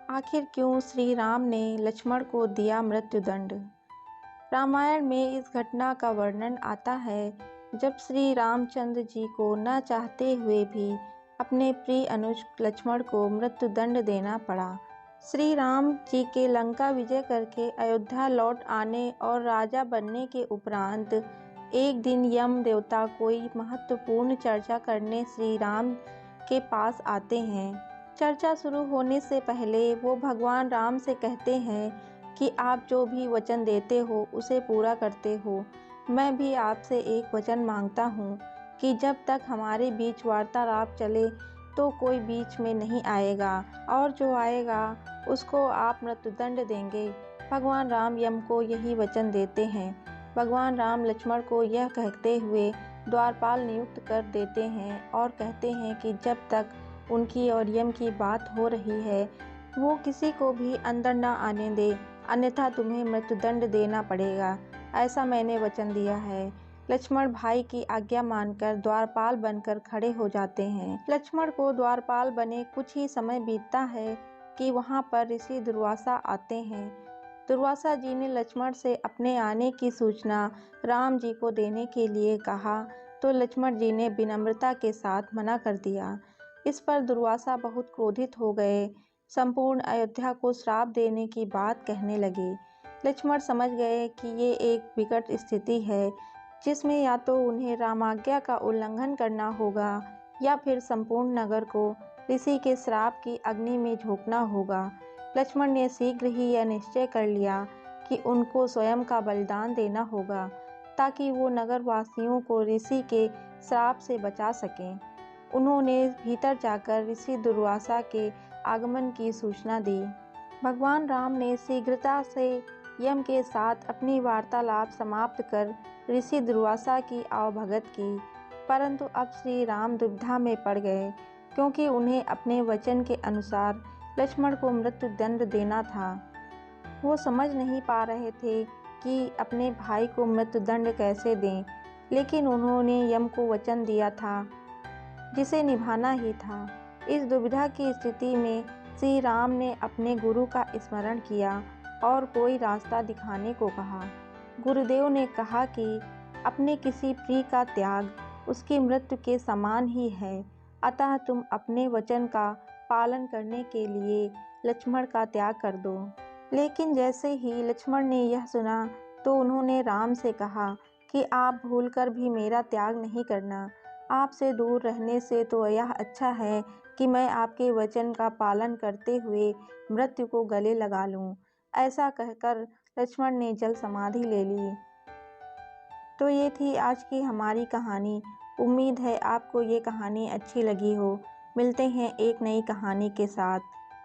आखिर क्यों श्री राम ने लक्ष्मण को दिया मृत्युदंड। रामायण में इस घटना का वर्णन आता है जब श्री रामचंद्र जी को न चाहते हुए भी अपने प्रिय अनुज लक्ष्मण को मृत्युदंड देना पड़ा। श्री राम जी के लंका विजय करके अयोध्या लौट आने और राजा बनने के उपरांत एक दिन यम देवता कोई महत्वपूर्ण चर्चा करने श्री राम के पास आते हैं। चर्चा शुरू होने से पहले वो भगवान राम से कहते हैं कि आप जो भी वचन देते हो उसे पूरा करते हो। मैं भी आपसे एक वचन मांगता हूँ कि जब तक हमारे बीच वार्तालाप चले तो कोई बीच में नहीं आएगा और जो आएगा उसको आप मृत्युदंड देंगे। भगवान राम यम को यही वचन देते हैं। भगवान राम लक्ष्मण को यह कहते हुए द्वारपाल नियुक्त कर देते हैं और कहते हैं कि जब तक उनकी और यम की बात हो रही है वो किसी को भी अंदर न आने दे, अन्यथा तुम्हें मृत्युदंड देना पड़ेगा, ऐसा मैंने वचन दिया है। लक्ष्मण भाई की आज्ञा मानकर द्वारपाल बनकर खड़े हो जाते हैं। लक्ष्मण को द्वारपाल बने कुछ ही समय बीतता है कि वहां पर ऋषि दुर्वासा आते हैं। दुर्वासा जी ने लक्ष्मण से अपने आने की सूचना राम जी को देने के लिए कहा तो लक्ष्मण जी ने विनम्रता के साथ मना कर दिया। इस पर दुर्वासा बहुत क्रोधित हो गए, संपूर्ण अयोध्या को श्राप देने की बात कहने लगे। लक्ष्मण समझ गए कि ये एक विकट स्थिति है जिसमें या तो उन्हें रामाज्ञा का उल्लंघन करना होगा या फिर संपूर्ण नगर को ऋषि के श्राप की अग्नि में झोंकना होगा। लक्ष्मण ने शीघ्र ही यह निश्चय कर लिया कि उनको स्वयं का बलिदान देना होगा ताकि वो नगर वासियों को ऋषि के श्राप से बचा सकें। उन्होंने भीतर जाकर ऋषि दुर्वासा के आगमन की सूचना दी। भगवान राम ने शीघ्रता से यम के साथ अपनी वार्तालाप समाप्त कर ऋषि दुर्वासा की आवभगत की, परंतु अब श्री राम दुविधा में पड़ गए क्योंकि उन्हें अपने वचन के अनुसार लक्ष्मण को मृत्युदंड देना था। वो समझ नहीं पा रहे थे कि अपने भाई को मृत्युदंड कैसे दें, लेकिन उन्होंने यम को वचन दिया था जिसे निभाना ही था। इस दुविधा की स्थिति में श्री राम ने अपने गुरु का स्मरण किया और कोई रास्ता दिखाने को कहा। गुरुदेव ने कहा कि अपने किसी प्रिय का त्याग उसकी मृत्यु के समान ही है, अतः तुम अपने वचन का पालन करने के लिए लक्ष्मण का त्याग कर दो। लेकिन जैसे ही लक्ष्मण ने यह सुना तो उन्होंने राम से कहा कि आप भूलकर भी मेरा त्याग नहीं करना। आपसे दूर रहने से तो यह अच्छा है कि मैं आपके वचन का पालन करते हुए मृत्यु को गले लगा लूं। ऐसा कहकर लक्ष्मण ने जल समाधि ले ली। तो ये थी आज की हमारी कहानी। उम्मीद है आपको ये कहानी अच्छी लगी हो। मिलते हैं एक नई कहानी के साथ।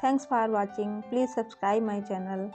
Thanks for watching. Please subscribe my channel.